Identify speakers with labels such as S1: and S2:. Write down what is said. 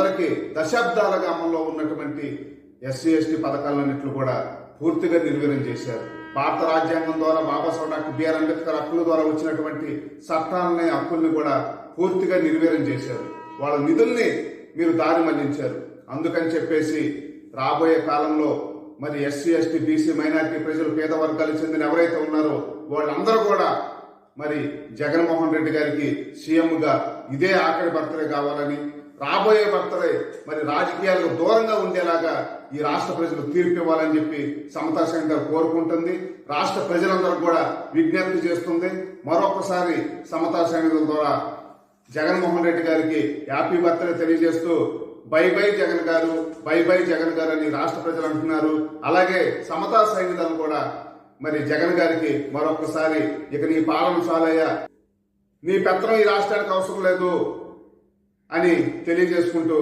S1: అందరికీ దశాబ్దాలుగా అమల్లో ఉన్నటువంటి ఎస్సీ ఎస్టీ పథకాలన్నింటినీ కూడా పూర్తిగా నిర్వీర్యం చేశారు. భారత రాజ్యాంగం ద్వారా బాబాసాహెబ్ డాక్టర్ బిఆర్ అంబేద్కర్ హక్కుల ద్వారా వచ్చినటువంటి చట్టాలని హక్కుల్ని కూడా పూర్తిగా నిర్వీర్యం చేశారు. వాళ్ళ నిధుల్ని మీరు దారి మళ్లించారు. అందుకని చెప్పేసి రాబోయే కాలంలో మరి ఎస్సీ ఎస్టీ బీసీ మైనారిటీ ప్రజలు పేద వర్గాలకు చెందిన ఎవరైతే ఉన్నారో వాళ్ళందరూ కూడా మరి జగన్మోహన్ రెడ్డి గారికి సీఎంగా ఇదే ఆఖరి బర్త్డే కావాలని, రాబోయే బర్త్డే మరి రాజకీయాలకు దూరంగా ఉండేలాగా ఈ రాష్ట్ర ప్రజలు తీర్పు ఇవ్వాలని చెప్పి సమతా సంఘం గారు కోరుకుంటుంది. రాష్ట్ర ప్రజలందరూ కూడా విజ్ఞప్తి చేస్తుంది. మరొకసారి సమతా సంఘం ద్వారా జగన్మోహన్ రెడ్డి గారికి హ్యాపీ బర్త్డే తెలియజేస్తూ బై బై జగన్ గారు, బై బై జగన్ గారు అని రాష్ట్ర ప్రజలు అంటున్నారు. అలాగే సమతా సైనికులు కూడా మరి జగన్ గారికి మరొకసారి ఇక నీ పాలన చాలయ్యా, నీ పెత్తనం ఈ రాష్ట్రానికి అవసరం లేదు అని తెలియజేసుకుంటూ